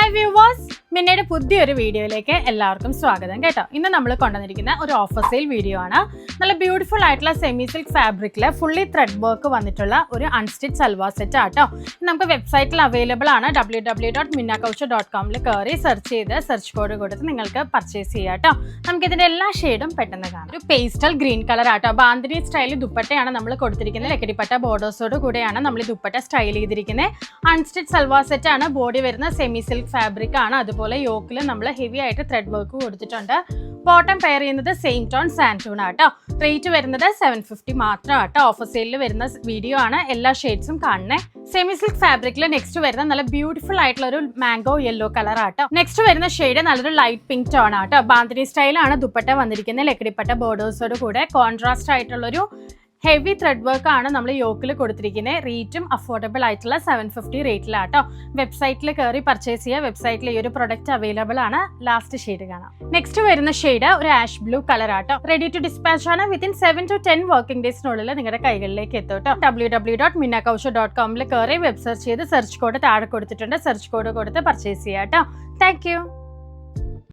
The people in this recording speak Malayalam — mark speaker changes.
Speaker 1: ഹായ് വ്യൂവേഴ്സ്, മിന്നയുടെ പുതിയൊരു വീഡിയോയിലേക്ക് എല്ലാവർക്കും സ്വാഗതം കേട്ടോ. ഇന്ന് നമ്മൾ കൊണ്ടുവന്നിരിക്കുന്ന ഒരു ഓഫർ സെയിൽ വീഡിയോ ആണ്. നല്ല ബ്യൂട്ടിഫുൾ ആയിട്ടുള്ള സെമി സിൽക്ക് ഫാബ്രിക്കിൽ ഫുള്ളി ത്രെഡ് വർക്ക് വന്നിട്ടുള്ള ഒരു അൺസ്റ്റിച്ച് സൽവാർ സെറ്റ് ആട്ടോ. നമുക്ക് വെബ്സൈറ്റിൽ അവൈലബിൾ ആണ്. www.minnakaushal.com കയറി സെർച്ച് ചെയ്ത് സെർച്ച് കോഡ് കൊടുത്ത് നിങ്ങൾക്ക് പർച്ചേസ് ചെയ്യാം കേട്ടോ. നമുക്ക് ഇതിന്റെ എല്ലാ ഷെയ്ഡും പെട്ടെന്ന് കാണാം. ഒരു പേസ്റ്റൽ ഗ്രീൻ കളർ ആട്ടോ. ബാന്തിനി സ്റ്റൈൽ ദുപ്പട്ടയാണ് നമ്മൾ കൊടുത്തിരിക്കുന്നത്. ലക്കിടിപ്പട്ട ബോർഡേഴ്സോട് കൂടെയാണ് നമ്മൾ ഈ ദുപ്പട്ട സ്റ്റൈൽ ചെയ്തിരിക്കുന്നത്. അൺസ്റ്റിച്ച് സൽവാർ സെറ്റ് ആണ്. ബോഡി വരുന്ന സെമി സിൽക്ക് ഫാബ്രിക് ആണ്. അതുപോലെ യോക്കിൽ നമ്മൾ ഹെവി ആയിട്ട് ത്രെഡ് വർക്ക് കൊടുത്തിട്ടുണ്ട്. ബോട്ടം പെയർ ചെയ്യുന്നത് സെയിം ടോൺ സാൻഡൂൺ ആട്ടോ. റേറ്റ് വരുന്നത് 750 മാത്രം ആട്ടോ. ഓഫർ സെയിലിൽ വരുന്ന വീഡിയോ ആണ്. എല്ലാ ഷെയ്ഡ്സും കാണണേ. സെമി സിൽക്ക് ഫാബ്രിക്കിൽ നെക്സ്റ്റ് വരുന്ന നല്ല ബ്യൂട്ടിഫുൾ ആയിട്ടുള്ള ഒരു മാംഗോ യെല്ലോ കളർ ആട്ടോ. നെക്സ്റ്റ് വരുന്ന ഷെയ്ഡ് നല്ലൊരു ലൈറ്റ് പിങ്ക് ടോൺ ആട്ടോ. ബാന്തിനി സ്റ്റൈലാണ് ദുപ്പട്ട വന്നിരിക്കുന്നത്. ലക്കിടിപ്പട്ട ബോർഡേഴ്സോട് കൂടെ കോൺട്രാസ്റ്റ് ആയിട്ടുള്ളൊരു ഹെവി ത്രെഡ് വർക്ക് ആണ് നമ്മൾ യോക്കിൽ കൊടുത്തിരിക്കുന്നത്. റേറ്റും അഫോർഡബിൾ ആയിട്ടുള്ള 750 റേറ്റിലാട്ടോ. വെബ്സൈറ്റിൽ കയറി പർച്ചേസ് ചെയ്യുക. വെബ്സൈറ്റിൽ ഈ ഒരു പ്രൊഡക്റ്റ് അവൈലബിൾ ആണ്. ലാസ്റ്റ് ഷെയ്ഡ് കാണാം. നെക്സ്റ്റ് വരുന്ന ഷെയ്ഡ് ഒരു ആഷ് ബ്ലൂ കളർ ആട്ടോ. റെഡി ടു ഡിസ്പാച്ച് ആണ്. വിത്തിൻ 7 to 10 വർക്കിംഗ് ഡേയ്സിനുള്ളിൽ നിങ്ങളുടെ കൈകളിലേക്ക് എത്തും കേട്ടോ. www.minnakaushal.com കയറി വെബ് സെർച്ച് ചെയ്ത് സെർച്ച് കോഡ് താഴെ കൊടുത്തിട്ടുണ്ട്. സെർച്ച് കോഡ് കൊടുത്ത് പർച്ചേസ് ചെയ്യാം കേട്ടോ. Thank you.